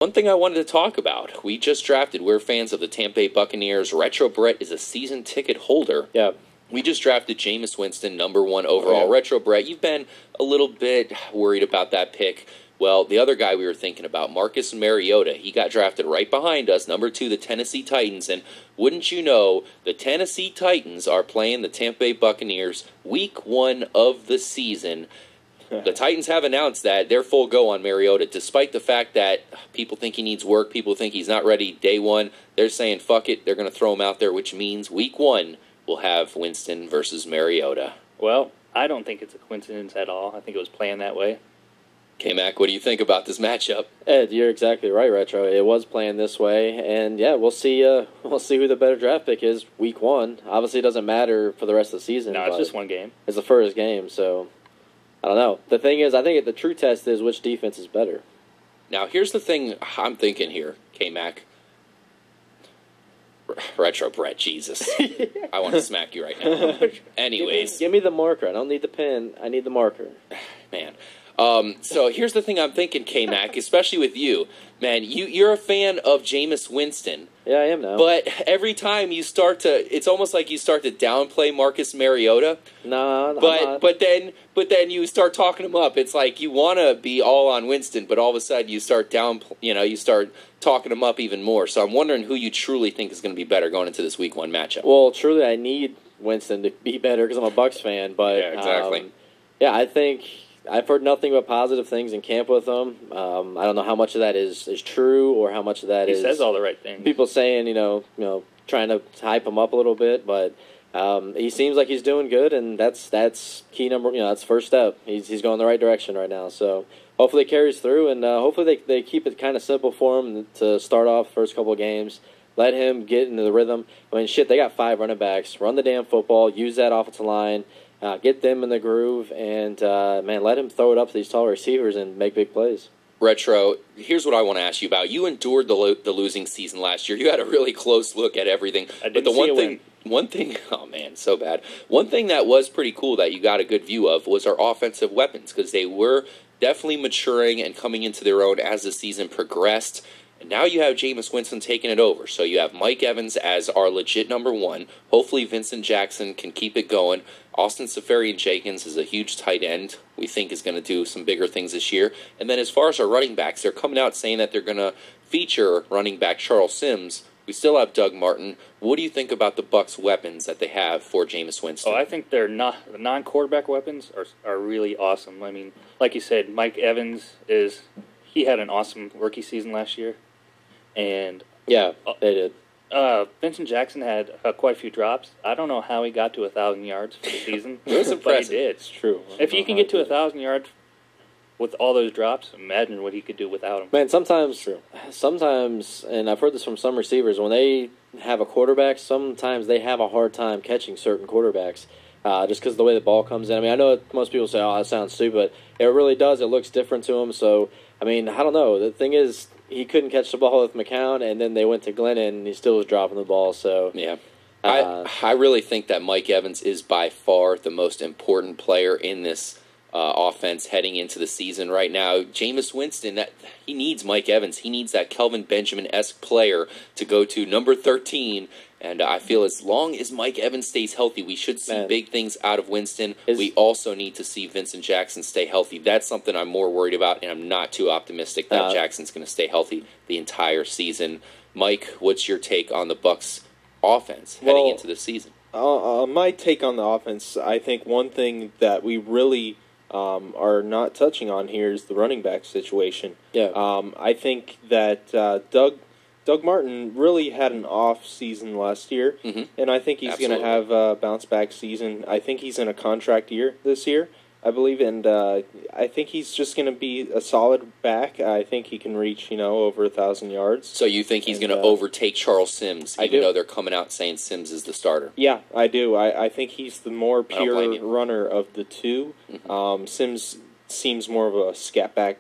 One thing I wanted to talk about, we just drafted, we're fans of the Tampa Bay Buccaneers. Retro Brett is a season ticket holder. Yeah. We just drafted Jameis Winston, #1 overall. Yeah. Retro Brett, you've been a little bit worried about that pick. Well, the other guy we were thinking about, Marcus Mariota, he got drafted right behind us, #2, the Tennessee Titans. And wouldn't you know, the Tennessee Titans are playing the Tampa Bay Buccaneers week 1 of the season. The Titans have announced that they're full go on Mariota, despite the fact that people think he needs work, people think he's not ready day one. They're saying, fuck it, they're going to throw him out there, which means week 1 we'll have Winston versus Mariota. Well, I don't think it's a coincidence at all. I think it was planned that way. K-Mac, what do you think about this matchup? Ed, you're exactly right, Retro. It was planned this way, and yeah, we'll see who the better draft pick is week 1. Obviously, it doesn't matter for the rest of the season. No, it's just one game. It's the first game, so I don't know. The thing is, I think the true test is which defense is better. Now, here's the thing I'm thinking here, K-Mac. Retro Brett, Jesus. I want to smack you right now. Anyways. Give me the marker. I don't need the pen. I need the marker. Man. So here's the thing I'm thinking, K-Mac, especially with you. Man, you're a fan of Jameis Winston. Yeah, I am now. But every time you start to, it's almost like you start to downplay Marcus Mariota. No, but then you start talking him up. It's like you want to be all on Winston, but all of a sudden you start you start talking him up even more. So I'm wondering who you truly think is going to be better going into this week 1 matchup. Well, truly, I need Winston to be better because I'm a Bucs fan. But yeah, exactly. Yeah, I think I've heard nothing but positive things in camp with him. I don't know how much of that is true or how much of that is. He says all the right things. People saying, trying to hype him up a little bit, but he seems like he's doing good, and that's key number. That's first step. He's going the right direction right now. So hopefully it carries through, and hopefully they keep it kind of simple for him to start off the first couple of games. Let him get into the rhythm. I mean, shit, they got 5 running backs. Run the damn football. Use that offensive line. Get them in the groove, and, man, let him throw it up to these tall receivers and make big plays. Retro, here's what I want to ask you about. You endured the losing season last year. You had a really close look at everything. I didn't see one thing, oh man, so bad. One thing that was pretty cool that you got a good view of was our offensive weapons, because they were definitely maturing and coming into their own as the season progressed. And now you have Jameis Winston taking it over. So you have Mike Evans as our legit #1. Hopefully Vincent Jackson can keep it going. Austin Seferian-Jenkins is a huge tight end we think is going to do some bigger things this year. And then as far as our running backs, they're coming out saying that they're going to feature running back Charles Sims. We still have Doug Martin. What do you think about the Bucs' weapons that they have for Jameis Winston? Oh, I think their non-quarterback weapons are really awesome. I mean, like you said, Mike Evans he had an awesome rookie season last year. And yeah, they did. Vincent Jackson had quite a few drops. I don't know how he got to 1,000 yards for the season. It was impressive. But he did. It's true. If he can get to 1,000 yards with all those drops, imagine what he could do without them. Man, sometimes, and I've heard this from some receivers, when they have a quarterback, sometimes they have a hard time catching certain quarterbacks just because of the way the ball comes in. I mean, I know most people say, oh, that sounds stupid. It really does. It looks different to them. So, I mean, I don't know. The thing is, he couldn't catch the ball with McCown, and then they went to Glennon, and he still was dropping the ball. So yeah, I really think that Mike Evans is by far the most important player in this offense heading into the season right now. Jameis Winston, he needs Mike Evans. He needs that Kelvin Benjamin-esque player to go to number 13. And I feel as long as Mike Evans stays healthy, we should see big things out of Winston. We also need to see Vincent Jackson stay healthy. That's something I'm more worried about, and I'm not too optimistic that Jackson's going to stay healthy the entire season. Mike, what's your take on the Bucs' offense heading into the season? My take on the offense, I think one thing that we really are not touching on here is the running back situation. Yeah. I think that Doug Martin really had an off season last year, and I think he's going to have a bounce-back season. I think he's in a contract year this year, I believe, and I think he's just going to be a solid back. I think he can reach, over 1,000 yards. So you think he's going to overtake Charles Sims, even though they're coming out saying Sims is the starter? Yeah, I do. I think he's the more pure runner of the two. Sims seems more of a scat back,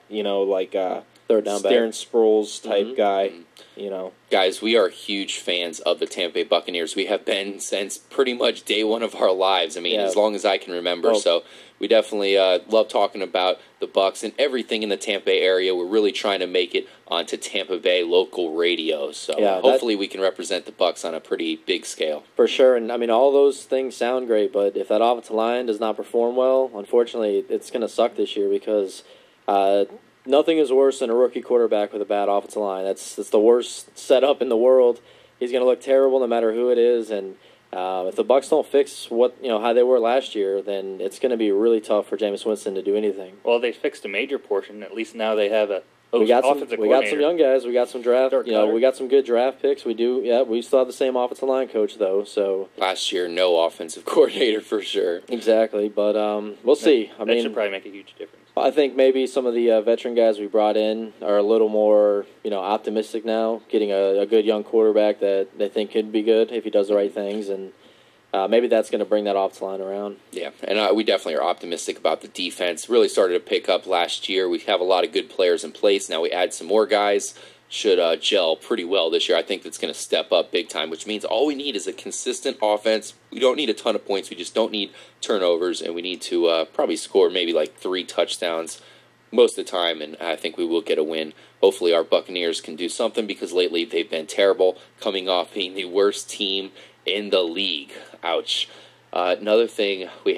third down back. Darren Sproles type guy. You know, guys, we are huge fans of the Tampa Bay Buccaneers. We have been since pretty much day one of our lives. I mean, as long as I can remember. So we definitely love talking about the Bucs and everything in the Tampa Bay area. We're really trying to make it onto Tampa Bay local radio. So hopefully we can represent the Bucs on a pretty big scale. For sure. And I mean, all those things sound great, but if that offensive line does not perform well, unfortunately, it's going to suck this year because nothing is worse than a rookie quarterback with a bad offensive line. That's the worst setup in the world. He's going to look terrible no matter who it is. And if the Bucs don't fix how they were last year, then it's going to be really tough for Jameis Winston to do anything. Well, they fixed a major portion. At least now they have we got some young guys. We got some draft. We got some good draft picks. We do. Yeah, we still have the same offensive line coach though. So last year, no offensive coordinator for sure. Exactly, but we'll see. I mean, that should probably make a huge difference. I think maybe some of the veteran guys we brought in are a little more, optimistic now, getting a good young quarterback that they think could be good if he does the right things, and maybe that's going to bring that offensive line around. Yeah, and we definitely are optimistic about the defense. Really started to pick up last year. We have a lot of good players in place. Now we add some more guys. Should gel pretty well this year. I think that's going to step up big time, which means all we need is a consistent offense. We don't need a ton of points. We just don't need turnovers, and we need to probably score maybe like 3 touchdowns most of the time, and I think we will get a win. Hopefully our Buccaneers can do something because lately they've been terrible, coming off being the worst team in the league. Ouch. Another thing we